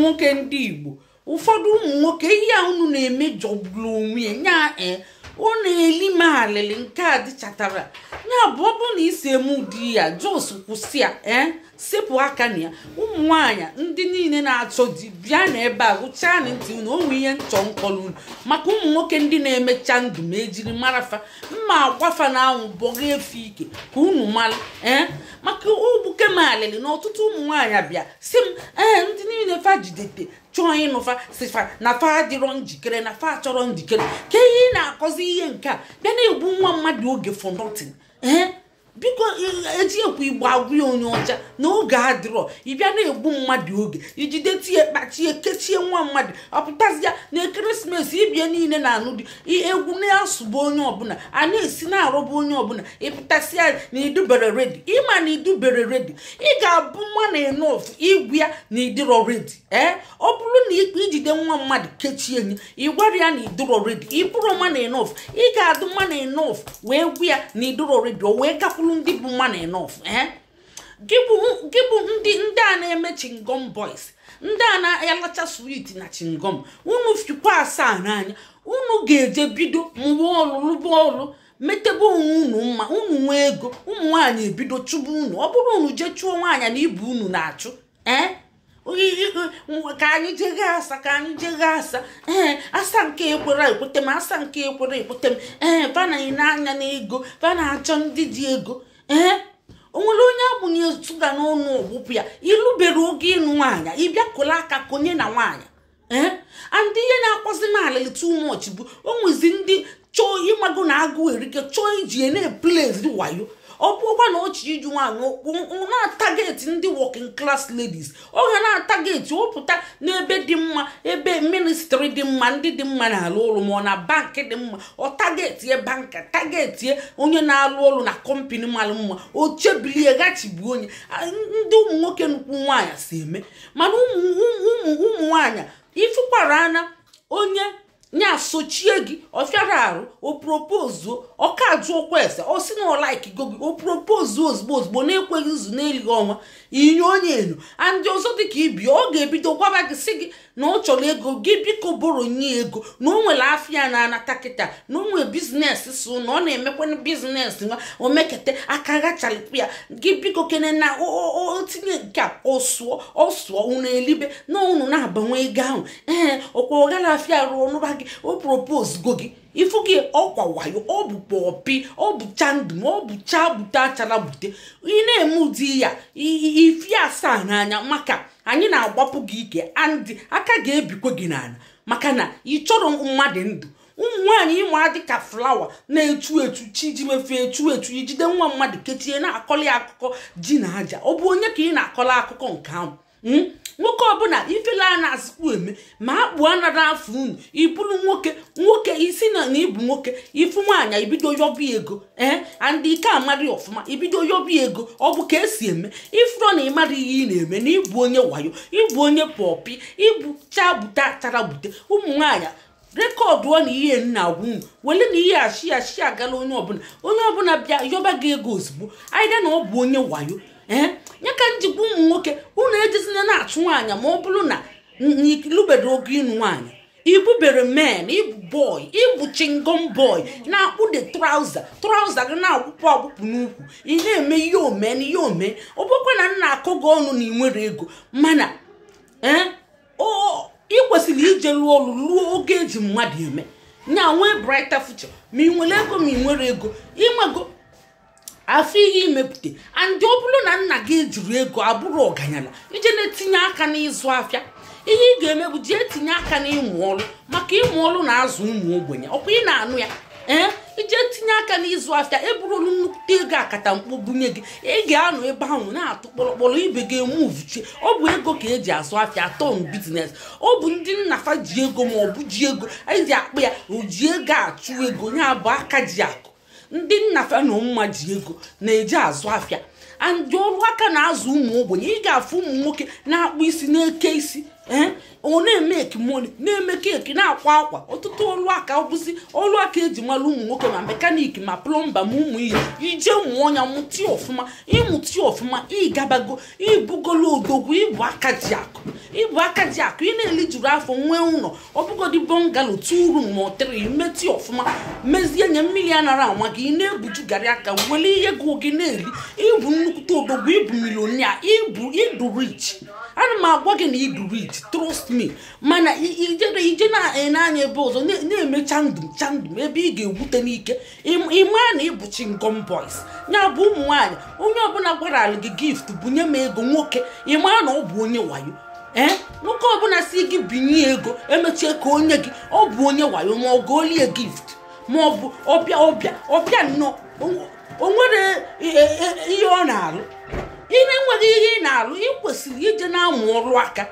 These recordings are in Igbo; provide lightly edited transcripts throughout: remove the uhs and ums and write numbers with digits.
nwoke ndị Igbo ụfọdụ ụmụ nwoke ihe a unu na-eme jọgburu onwe nya ọ na-eli ma alili nke a dịchatara ya bụ ọ bụrụ na isi eme ụdị ya jos kwụsị ya sepụ aka na ya. Ụmụ nwaanyị ndị niile na-achọ di bịa na ebe a gụchaa na ntị unu onwe ihe nchọ nkọlụ unu maka ụmụ nwoke ndị na-emecha ndụ ma ejiri marafa mma agwafa na anwụ bọga efe ike ka unu mara maka ogbuke ma alili na ọtụtụ ụmụ nwaanyị bịa si m ndị niile fa jidete chọọ ịnụfa sifa na fa adịrọ njikere na fa chọrọ njikere ka ihe na-akọzi ihe nke a bịa na-egbu nwa mmadụ oge for nothing biko eji ekwu Igbo agwụ ya onye ọcha na oge adịrọ ịbịa na-egbu mmadụ oge ijide tie kpachie kechie nwa mmadụ ọpụtazi ya na ekeresimesi ibie niile na anụ dị egwu na-asụba onye ọbụla a na-esi na-arụba onye ọbụla ịpụtasị ya na idubere redi ịma na idubere redi ị ga-abụ nwa na enof igwu ya na ịdịrọ redi ọ bụrụ na ijide nwa mmadụ kechie ya ịgwara ya na ịdịrọ redi ịbụrụ nwa na enof ị ga-adụ nwa na enof wee gwu ya na ịdịrọ redi o wee gakwuru ndị bụ nwa na enof gị bụ ndị a na-eme chingom boys ndị a na-alacha sweet na chingom unu fikwa asaa n'anya unu ga-eje bido mụwa ọlụ lụba ọlụ metebe onwe unu mma unu nwee ego ụmụ nwaanyị ebido chụba unu ọ bụrụ unu jee chụọ nwaanyị na ibu unu na-achụ ka anyị jeghe asa ka anyị jeghe asa asa nke ekwere ekwete m asa nke ekwere ekwete m vanaghị n'anya n'ego va na-achọ ndị dị ego o nwere onye agbụnye tụga n'ọnụ ọgbụpụ ya ilubere oge ịnụ nwaanyị ịbịa kụla aka konye na nwaanyị andị ihe na-akpọzi m alịlị too much bụ o nwezi ndị chọọ ịmago na agụ erike chọọ iji na-eplezi wayo ọ bụkwa na ọchị iju nwaanyị na-atageti ndị working class ladies ọ ga na-atageti ọpụta n'ebe dị mma ebe ministry dị mma ndị dị mma na-alụ ọrụ ma ọ na bankị dị mma ọ tagetie banka tagetie onye na-alụ ọrụ na kọmpani mara mma o chebilie gachigbu onye ndị ụmụ nwoke nnukwu nwaanyị si eme mana ụmụ nwaanyị ifukwara ana onye nya sochie gị ọfịara arụ o propozuo ọka ajụ ọkwa ese o si na ọlaiki go gị o propozuo ozugbo na-ekweghị izu n'elighị ọnwa inye onye enu andị ọzọ dịka ibi ọ ga-ebido gwaba gị si gị na ọ chọrọ ego gị biko boro nye ego na o nwere afịa na-anata kịta na o nwere bizinesi so na ọ na-emekwana bizinesi nwa o mekete aka gachalịpụ ya gị biko kene na o tinye nke a ọsụọ unu elibe na unu na-agbanwe ego ahụ ọkwa ọgara afịa rụọ n'ụra gị o propose go gị ifu gị ọkwa wayo ọ bụ pọpi ọ bụ chandum ọ bụ cha bute achara bute ị na-eme ụdị ya ifi asaa n'anya maka anyị na-agbapụ gị ike andị aka ga-ebikwa gị n'ala maka na ị chọrọ mmadụ ndụ ụmụ nwaanyị ịma dị ka flawa na-echu echu chi ji mefe echu ijide nwa mmadụ kechie na-akọli akụkọ ji na aja ọ bụ onye ka ị na-akọla akụkọ nke ahụ nwoke ọbụla ifela a na-azụkwu eme ma akpụ anara afọ unu iburu nwoke isi na ibu nwoke ifu nwaanyị ibido yọbi ego andị ike amari ọfụma ibido yọbi ego ọ bụ ka esi eme ifuro na ịmara ihe ị na-eme na ịbụ onye wayo ịbụ onye pọpi ịbụ cha bute achara bute ụmụ nwaanyị rekọdụ na ihe nna agwụ wele na ihe ashi agala onye ọbụla bịa yọba gị ego ozugbo anyị na ọ bụ onye wayo ya ka njikwa ụmụ nwoke unu ejizina na-achụ nwaanyị ma ọ bụrụ na ilubere oge ịnụ nwaanyị ibubere men ibu boy ibu chingom boy na-akpụ de trauza gị na-agbụpụ n'ukwu ị na-eme ihe ome ọ bụkwa na nna akọ gị ọnụ na ị nwere ego mana ị kwesịrị ije lụọ ọrụ lụọ oge eji mmadụ eme nya nwee brighter future ma ị nwere ego ma ị nwere ego ịnwego afọ ihe imepụta andị ọ bụrụ na nna gị ejiri ego abụrụ ọganyala ije na-etinye aka n'ịzụ afịa ihe ị ga-eme bụ ji etinye aka n'ịmụ ọrụ maka ịmụ ọrụ na-azụ ụmụ ogbenye ọkwa ị na-anụ ya ije tinye aka n'ịzụ afịa eburulu nnukwu ego akata mkpụ bunye gị ị ga-anọ ebe ahụ na-atụ kpọrọkpọrọ ibe gị emuvuchie ọ bụ ego ka eji azụ afịa atọn biznes ọ bụ ndị nnafa ji ego ma ọ bụ ji ego eji akpụ ya o ji ego achụ ego ya bụ aka ji akụ ndị nnafa na mma ji ego na-eji azụ afịa andị ọrụ aka na-azụ ụmụ ogbenye ị ga-afụ ụmụ nwoke na-akpụ isi na-eke isi ọ na-eme ekimoni na-eme keeki na-akwa akwa ọtụtụ ọrụ aka ọbụzi ọrụ aka eji mara ụmụ nwoke ma mekaniki ma plọmba ma ụmụ ihe ije mụọ ya ịmụti ọfụma ịgabago ibugolo odogwu ịbụ aka ji akụ ịbụ aka ji akụ ị na-eli juru afọ nwee ụlọ ọbụgodị bọngalo 2 room ma 3 meti ọfụma mezie nye mmiri anara anwa gị ị na-ebuju garị aka were ihe gị na-eli ịbụ nnukwute odogwu ịbụ milonia ịdụ rich ana m agwa gị na ịdụ rich trust me mana ije na-anya ebe ọzọ na-emecha ndụ ebe ị ga-egwute n'ike ịma na ịbụchi ngom boys ya bụ ụmụ nwaanyị onye ọbụla gwara alụ gị gift bunye m ego nwoke ịma na ọ bụ onye wayo nwoke ọbụla si gị binye ego emechie ka onye gị ọ bụ onye wayo ma ọ golie gift ma ọ bụ ọbịa nnọọ o nwere ihe ọ na-alụ ị na-enweghị ihe ị na-alụ ị kwesịrị ije na-amụ ọrụ aka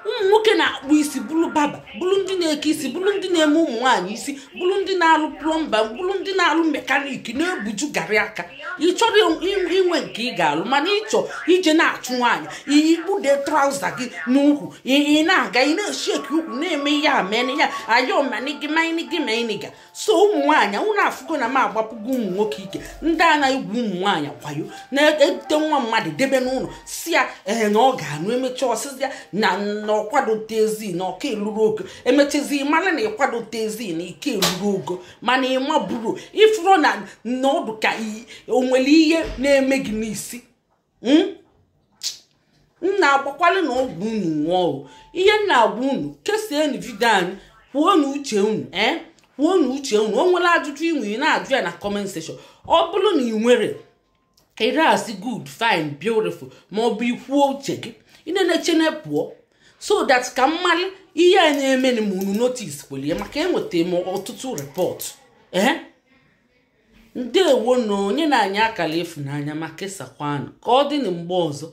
ụmụ nwoke na-akpụ isi bụrụ baba bụrụ ndị na-eke isi bụrụ ndị na-eme ụmụ nwaanyị isi bụrụ ndị na-alụ plọmba bụrụ ndị na-alụ mekaniki na-ebuju garị aka ị chọrọ inwe nke ị ga-alụ mana ịchọ ije na-achụ nwaanyị ikpude trauza gị n'ukwu ị na-aga ị na-esheki ukwu na-eme ihe amene ya ayọmanigimaniga so ụmụ nwaanyị ụnụ afụgo na m agbapụgo ụmụ nwoke ike ndị a na-egwu ụmụ nwaanyị kwayo na-ebute nwa mmadụ debe n'ụlọ si ya na ọ ga-anụ emecha ọsịsị ya na ọkwadote ezi na ọka eluru ogo emechezi mara na ịkwadote ezi na ike eluru ogo mana ịma buru ifuro na ọdụ ka onwere ihe na-eme gị n'isi na-agbakwala na ọgwụ unu nwụọ ihe na-agwa unu kesie vidio anyị kwuo na uche unu kwuo na uche unu o nwere ajụjụ inwe na-ajụ ya na comment section ọ bụrụ na ị nwere asị good fine beautiful ma ọ bụ ikwuo uche gị ị na-echene pụọ so that ka mmalị ihe a na-eme na unu notice kwelie maka enweta m ọtụtụ report ndewo na onye na-anya akala efu n'anya ma kesakwanụ ka ọ dị na mgbe ọzọ.